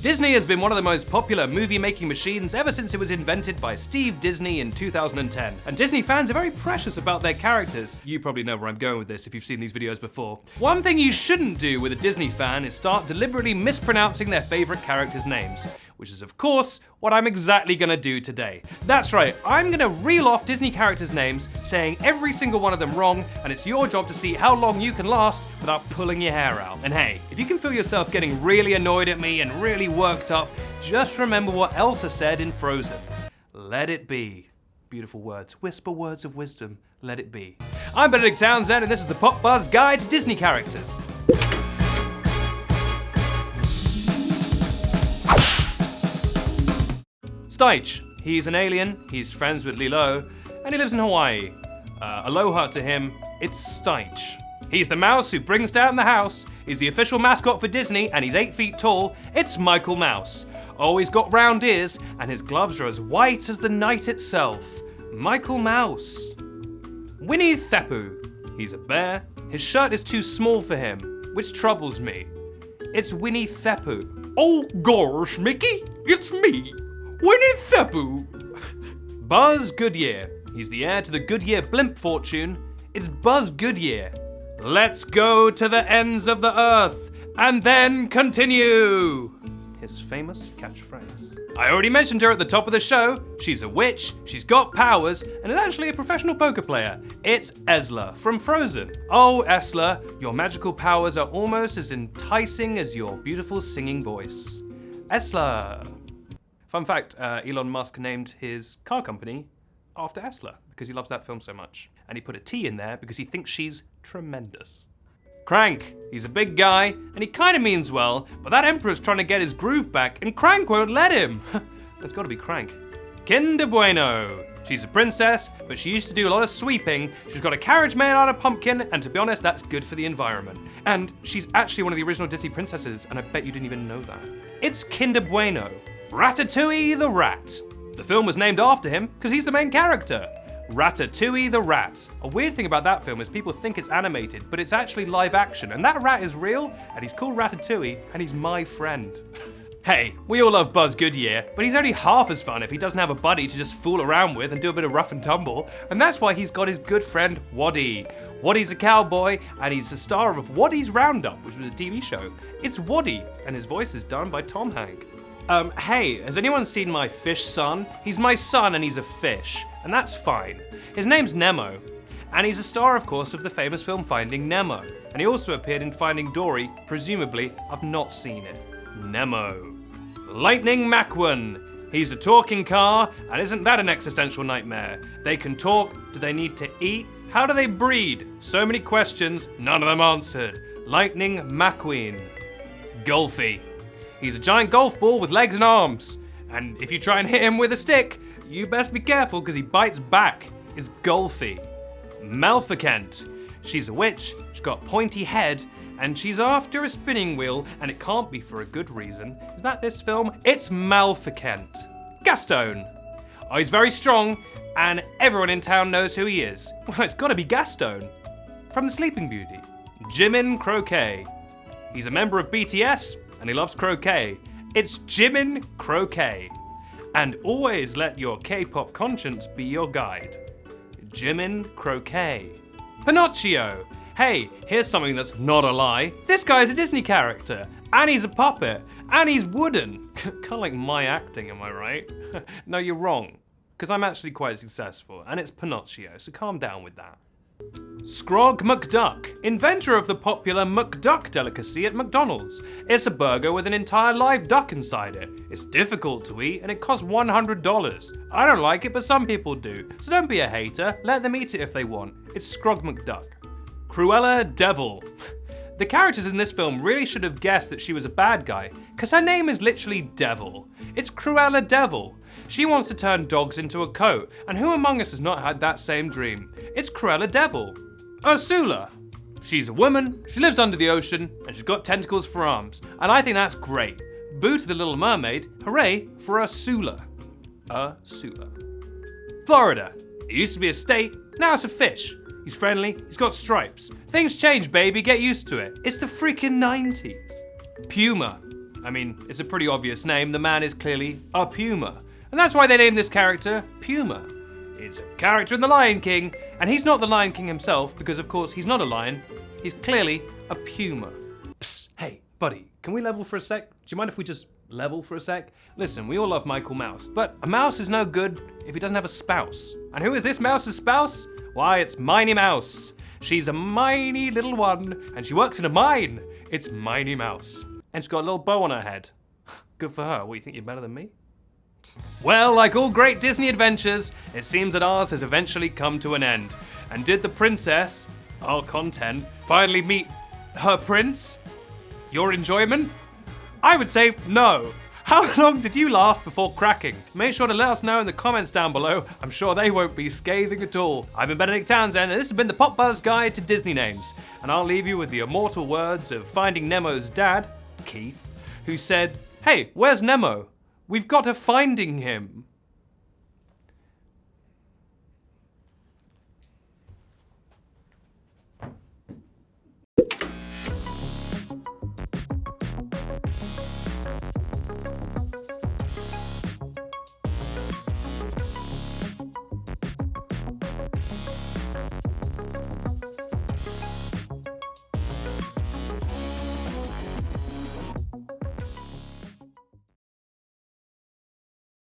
Disney has been one of the most popular movie-making machines ever since it was invented by Steve Disney in 2010. And Disney fans are very precious about their characters. You probably know where I'm going with this if you've seen these videos before. One thing you shouldn't do with a Disney fan is start deliberately mispronouncing their favorite characters' names, which is of course what I'm exactly gonna do today. That's right, I'm gonna reel off Disney characters' names, saying every single one of them wrong, and it's your job to see how long you can last without pulling your hair out. And hey, if you can feel yourself getting really annoyed at me and really worked up, just remember what Elsa said in Frozen. Let it be. Beautiful words, whisper words of wisdom, let it be. I'm Benedict Townsend, and this is the PopBuzz Guide to Disney Characters. Stitch. He's an alien, he's friends with Lilo, and he lives in Hawaii. Aloha to him, it's Stitch. He's the mouse who brings down the house, he's the official mascot for Disney, and he's 8 feet tall, it's Michael Mouse. Oh, he's got round ears, and his gloves are as white as the night itself. Michael Mouse. Winnie Theppu. He's a bear, his shirt is too small for him, which troubles me. It's Winnie Theppu. Oh gosh, Mickey, it's me. Winnie Theppu! Buzz Goodyear. He's the heir to the Goodyear blimp fortune. It's Buzz Goodyear. Let's go to the ends of the earth and then continue. His famous catchphrase. I already mentioned her at the top of the show. She's a witch, she's got powers, and is actually a professional poker player. It's Esla from Frozen. Oh, Esla, your magical powers are almost as enticing as your beautiful singing voice. Esla. Fun fact, Elon Musk named his car company after Esla because he loves that film so much. And he put a T in there because he thinks she's tremendous. Crank. He's a big guy and he kind of means well, but that emperor's trying to get his groove back and Crank won't let him. That's gotta be Crank. Kinder Bueno. She's a princess, but she used to do a lot of sweeping. She's got a carriage made out of pumpkin, and to be honest, that's good for the environment. And she's actually one of the original Disney princesses, and I bet you didn't even know that. It's Kinder Bueno. Ratatouille the Rat. The film was named after him because he's the main character. Ratatouille the Rat. A weird thing about that film is people think it's animated, but it's actually live action, and that rat is real, and he's called Ratatouille, and he's my friend. Hey, we all love Buzz Goodyear, but he's only half as fun if he doesn't have a buddy to just fool around with and do a bit of rough and tumble, and that's why he's got his good friend Waddy. Waddy's a cowboy, and he's the star of Waddy's Roundup, which was a TV show. It's Waddy, and his voice is done by Tom Hanks. Hey, has anyone seen my fish son? He's my son and he's a fish, and that's fine. His name's Nemo, and he's a star, of course, of the famous film Finding Nemo, and he also appeared in Finding Dory, presumably. I've not seen it. Nemo. Lightning McQueen. He's a talking car, and isn't that an existential nightmare? They can talk, do they need to eat? How do they breed? So many questions, none of them answered. Lightning McQueen. Golfy. He's a giant golf ball with legs and arms. And if you try and hit him with a stick, you best be careful because he bites back. It's Golfy. Maleficent. She's a witch, she's got a pointy head, and she's after a spinning wheel, and it can't be for a good reason. Is that this film? It's Maleficent. Gaston. Oh, he's very strong, and everyone in town knows who he is. Well, it's gotta be Gaston. From The Sleeping Beauty. Jimin Croquet. He's a member of BTS, and he loves croquet. It's Jimin Croquet. And always let your K-pop conscience be your guide. Jimin Croquet. Pinocchio. Hey, here's something that's not a lie. This guy's a Disney character, and he's a puppet, and he's wooden. Kinda like my acting, am I right? No, you're wrong, because I'm actually quite successful, and it's Pinocchio, so calm down with that. Scrog McDuck, inventor of the popular McDuck delicacy at McDonald's. It's a burger with an entire live duck inside it. It's difficult to eat and it costs $100. I don't like it, but some people do. So don't be a hater, let them eat it if they want. It's Scrog McDuck. Cruella Devil. The characters in this film really should have guessed that she was a bad guy, because her name is literally Devil. It's Cruella Devil. She wants to turn dogs into a coat, and who among us has not had that same dream? It's Cruella Devil. Ursula. She's a woman, she lives under the ocean, and she's got tentacles for arms, and I think that's great. Boo to the Little Mermaid, hooray for Ursula. Ursula. Florida. It used to be a state, now it's a fish. He's friendly, he's got stripes. Things change, baby, get used to it. It's the freaking 90s. Puma. I mean, it's a pretty obvious name. The man is clearly a puma. And that's why they named this character Puma. It's a character in The Lion King, and he's not the Lion King himself, because of course he's not a lion. He's clearly a puma. Psst, hey, buddy, can we level for a sec? Do you mind if we just level for a sec? Listen, we all love Michael Mouse, but a mouse is no good if he doesn't have a spouse. And who is this mouse's spouse? Why, it's Miney Mouse. She's a miney little one, and she works in a mine. It's Miney Mouse. And she's got a little bow on her head. Good for her. What, you think you're better than me? Well, like all great Disney adventures, it seems that ours has eventually come to an end. And did the princess, our content, finally meet her prince? Your enjoyment? I would say no. How long did you last before cracking? Make sure to let us know in the comments down below. I'm sure they won't be scathing at all. I've been Benedict Townsend, and this has been the PopBuzz Guide to Disney Names. And I'll leave you with the immortal words of Finding Nemo's dad, Keith, who said, "Hey, where's Nemo? We've got to finding him."